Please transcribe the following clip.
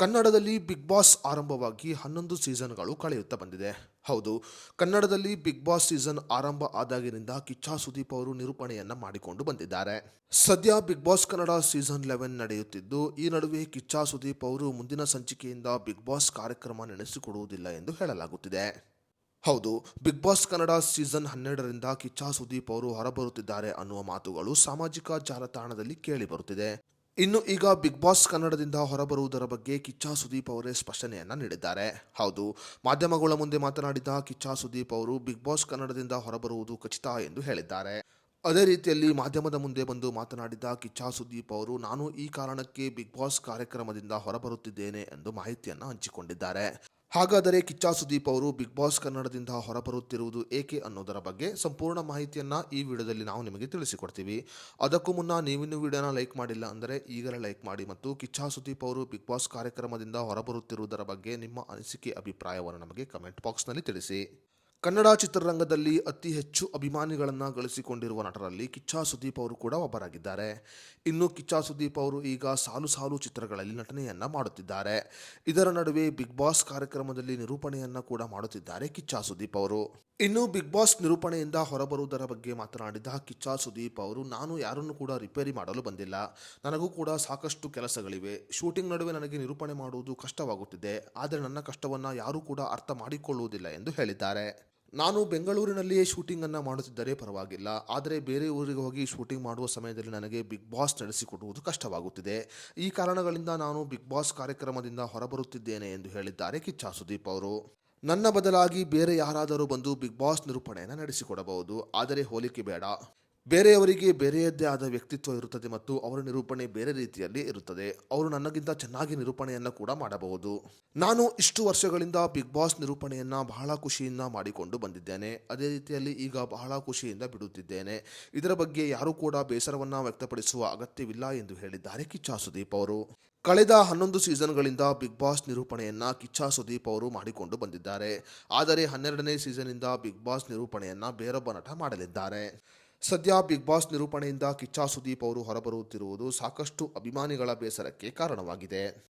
ಕನ್ನಡದಲ್ಲಿ big boss ಆರಂಭವಾಗಿ 11 ಸೀಸನ್ಗಳು ಕಳೆಯುತ್ತಾ ಬಂದಿದೆ. ಹೌದು, ಕನ್ನಡದಲ್ಲಿ ಬಿಗ್ ಬಾಸ್ ಸೀಸನ್ ಆರಂಭ ಆದಾಗಿನಿಂದ ಕಿಚ್ಚ ಸುದೀಪ್ ಅವರು ನಿರೂಪಣೆಯನ್ನ ಮಾಡಿಕೊಂಡು ಬಂದಿದ್ದಾರೆ. ಸದ್ಯ ಬಿಗ್ ಬಾಸ್ ಕನ್ನಡ ಸೀಸನ್ 11 ನಡೆಯುತ್ತಿದ್ದು, ಈ ನಡುವೆ ಕಿಚ್ಚ ಸುದೀಪ್ ಅವರು ಮುಂದಿನ ಸಂಚಿಕೆಯಿಂದ ಬಿಗ್ ಬಾಸ್ ಕಾರ್ಯಕ್ರಮ ನಡೆಸಿಕೊಡುವುದಿಲ್ಲ ಎಂದು ಹೇಳಲಾಗುತ್ತಿದೆ. ಹೌದು, ಬಿಗ್ ಬಾಸ್ ಕನ್ನಡ ಸೀಸನ್ 12ರಿಂದ ಕಿಚ್ಚ ಸುದೀಪ್ ಅವರು ಹೊರಬರುತ್ತಿದ್ದಾರೆ ಅನ್ನುವ ಮಾತುಗಳು ಸಾಮಾಜಿಕ ಜಾಲತಾಣದಲ್ಲಿ ಕೇಳಿ ಬರುತ್ತಿದೆ. ಇನ್ನು ಈಗ ಬಿಗ್ ಬಾಸ್ ಕನ್ನಡದಿಂದ ಹೊರಬರುವುದರ ಬಗ್ಗೆ ಕಿಚ್ಚ ಸುದೀಪ್ ಅವರೇ ಸ್ಪಷ್ಟನೆಯನ್ನ ನೀಡಿದ್ದಾರೆ. ಹೌದು, ಮಾಧ್ಯಮಗಳ ಮುಂದೆ ಮಾತನಾಡಿದ ಕಿಚ್ಚ ಸುದೀಪ್ ಅವರು ಬಿಗ್ ಬಾಸ್ ಕನ್ನಡದಿಂದ ಹೊರಬರುವುದು ಖಚಿತ ಎಂದು ಹೇಳಿದ್ದಾರೆ. ಅದೇ ರೀತಿಯಲ್ಲಿ ಮಾಧ್ಯಮದ ಮುಂದೆ ಬಂದು ಮಾತನಾಡಿದ ಕಿಚ್ಚ ಸುದೀಪ್ ಅವರು, ನಾನು ಈ ಕಾರಣಕ್ಕೆ ಬಿಗ್ ಬಾಸ್ ಕಾರ್ಯಕ್ರಮದಿಂದ ಹೊರಬರುತ್ತಿದ್ದೇನೆ ಎಂದು ಮಾಹಿತಿಯನ್ನು ಹಂಚಿಕೊಂಡಿದ್ದಾರೆ. ಹಾಗಾದರೆ ಕಿಚ್ಚ ಸುದೀಪ್ ಅವರು ಬಿಗ್ ಬಾಸ್ ಕನ್ನಡದಿಂದ ಹೊರಬರುತ್ತಿರುವುದು ಏಕೆ ಅನ್ನೋದರ ಬಗ್ಗೆ ಸಂಪೂರ್ಣ ಮಾಹಿತಿಯನ್ನು ಈ ವಿಡಿಯೋದಲ್ಲಿ ನಾವು ನಿಮಗೆ ತಿಳಿಸಿಕೊಡ್ತೀವಿ. ಅದಕ್ಕೂ ಮುನ್ನ ನೀವಿನ್ನೂ ವಿಡಿಯೋನ ಲೈಕ್ ಮಾಡಿಲ್ಲ ಅಂದರೆ ಈಗಲೇ ಲೈಕ್ ಮಾಡಿ ಮತ್ತು ಕಿಚ್ಚ ಸುದೀಪ್ ಅವರು ಬಿಗ್ ಬಾಸ್ ಕಾರ್ಯಕ್ರಮದಿಂದ ಹೊರಬರುತ್ತಿರುವುದರ ಬಗ್ಗೆ ನಿಮ್ಮ ಅನಿಸಿಕೆ ಅಭಿಪ್ರಾಯವನ್ನು ನಮಗೆ ಕಮೆಂಟ್ ಬಾಕ್ಸ್ನಲ್ಲಿ ತಿಳಿಸಿ. ಕನ್ನಡ ಚಿತ್ರರಂಗದಲ್ಲಿ ಅತಿ ಹೆಚ್ಚು ಅಭಿಮಾನಿಗಳನ್ನು ಗಳಿಸಿಕೊಂಡಿರುವ ನಟರಲ್ಲಿ ಕಿಚ್ಚ ಸುದೀಪ್ ಅವರು ಕೂಡ ಒಬ್ಬರಾಗಿದ್ದಾರೆ. ಇನ್ನು ಕಿಚ್ಚ ಸುದೀಪ್ ಅವರು ಈಗ ಸಾಲು ಸಾಲು ಚಿತ್ರಗಳಲ್ಲಿ ನಟನೆಯನ್ನ ಮಾಡುತ್ತಿದ್ದಾರೆ. ಇದರ ನಡುವೆ ಬಿಗ್ ಬಾಸ್ ಕಾರ್ಯಕ್ರಮದಲ್ಲಿ ನಿರೂಪಣೆಯನ್ನ ಕೂಡ ಮಾಡುತ್ತಿದ್ದಾರೆ ಕಿಚ್ಚ ಸುದೀಪ್ ಅವರು. ಇನ್ನು ಬಿಗ್ ಬಾಸ್ ನಿರೂಪಣೆಯಿಂದ ಹೊರಬರುವುದರ ಬಗ್ಗೆ ಮಾತನಾಡಿದ ಕಿಚ್ಚ ಸುದೀಪ್ ಅವರು, ನಾನು ಯಾರನ್ನು ಕೂಡ ರಿಪೇರಿ ಮಾಡಲು ಬಂದಿಲ್ಲ. ನನಗೂ ಕೂಡ ಸಾಕಷ್ಟು ಕೆಲಸಗಳಿವೆ. ಶೂಟಿಂಗ್ ನಡುವೆ ನನಗೆ ನಿರೂಪಣೆ ಮಾಡುವುದು ಕಷ್ಟವಾಗುತ್ತಿದೆ. ಆದರೆ ನನ್ನ ಕಷ್ಟವನ್ನು ಯಾರೂ ಕೂಡ ಅರ್ಥ ಮಾಡಿಕೊಳ್ಳುವುದಿಲ್ಲ ಎಂದು ಹೇಳಿದ್ದಾರೆ. ನಾನು ಬೆಂಗಳೂರಿನಲ್ಲಿಯೇ ಶೂಟಿಂಗನ್ನು ಮಾಡುತ್ತಿದ್ದರೆ ಪರವಾಗಿಲ್ಲ, ಆದರೆ ಬೇರೆ ಊರಿಗೆ ಹೋಗಿ ಶೂಟಿಂಗ್ ಮಾಡುವ ಸಮಯದಲ್ಲಿ ನನಗೆ ಬಿಗ್ ಬಾಸ್ ನಡೆಸಿಕೊಡುವುದು ಕಷ್ಟವಾಗುತ್ತಿದೆ. ಈ ಕಾರಣಗಳಿಂದ ನಾನು ಬಿಗ್ ಬಾಸ್ ಕಾರ್ಯಕ್ರಮದಿಂದ ಹೊರಬರುತ್ತಿದ್ದೇನೆ ಎಂದು ಹೇಳಿದ್ದಾರೆ ಕಿಚ್ಚ ಸುದೀಪ್ ಅವರು. ನನ್ನ ಬದಲಾಗಿ ಬೇರೆ ಯಾರಾದರೂ ಬಂದು ಬಿಗ್ ಬಾಸ್ ನಿರೂಪಣೆಯನ್ನು ನಡೆಸಿಕೊಡಬಹುದು, ಆದರೆ ಹೋಲಿಕೆ ಬೇಡ. ಬೇರೆಯವರಿಗೆ ಬೇರೆಯದ್ದೇ ಆದ ವ್ಯಕ್ತಿತ್ವ ಇರುತ್ತದೆ ಮತ್ತು ಅವರ ನಿರೂಪಣೆ ಬೇರೆ ರೀತಿಯಲ್ಲಿ ಇರುತ್ತದೆ. ಅವರು ನನಗಿಂತ ಚೆನ್ನಾಗಿ ನಿರೂಪಣೆಯನ್ನು ಕೂಡ ಮಾಡಬಹುದು. ನಾನು ಇಷ್ಟು ವರ್ಷಗಳಿಂದ ಬಿಗ್ ಬಾಸ್ ನಿರೂಪಣೆಯನ್ನು ಬಹಳ ಖುಷಿಯಿಂದ ಮಾಡಿಕೊಂಡು ಬಂದಿದ್ದೇನೆ. ಅದೇ ರೀತಿಯಲ್ಲಿ ಈಗ ಬಹಳ ಖುಷಿಯಿಂದ ಬಿಡುತ್ತಿದ್ದೇನೆ. ಇದರ ಬಗ್ಗೆ ಯಾರೂ ಕೂಡ ಬೇಸರವನ್ನು ವ್ಯಕ್ತಪಡಿಸುವ ಅಗತ್ಯವಿಲ್ಲ ಎಂದು ಹೇಳಿದ್ದಾರೆ ಕಿಚ್ಚ ಸುದೀಪ್ ಅವರು. ಕಳೆದ 11 ಸೀಸನ್ಗಳಿಂದ ಬಿಗ್ ಬಾಸ್ ನಿರೂಪಣೆಯನ್ನ ಕಿಚ್ಚ ಸುದೀಪ್ ಅವರು ಮಾಡಿಕೊಂಡು ಬಂದಿದ್ದಾರೆ. ಆದರೆ 12ನೇ ಸೀಸನ್ನಿಂದ ಬಿಗ್ ಬಾಸ್ ನಿರೂಪಣೆಯನ್ನ ಬೇರೊಬ್ಬ ನಟ ಮಾಡಲಿದ್ದಾರೆ. ಸದ್ಯ ಬಿಗ್ ಬಾಸ್ ನಿರೂಪಣೆಯಿಂದ ಕಿಚ್ಚ ಸುದೀಪ್ ಅವರು ಹೊರಬರುತ್ತಿರುವುದು ಸಾಕಷ್ಟು ಅಭಿಮಾನಿಗಳ ಬೇಸರಕ್ಕೆ ಕಾರಣವಾಗಿದೆ.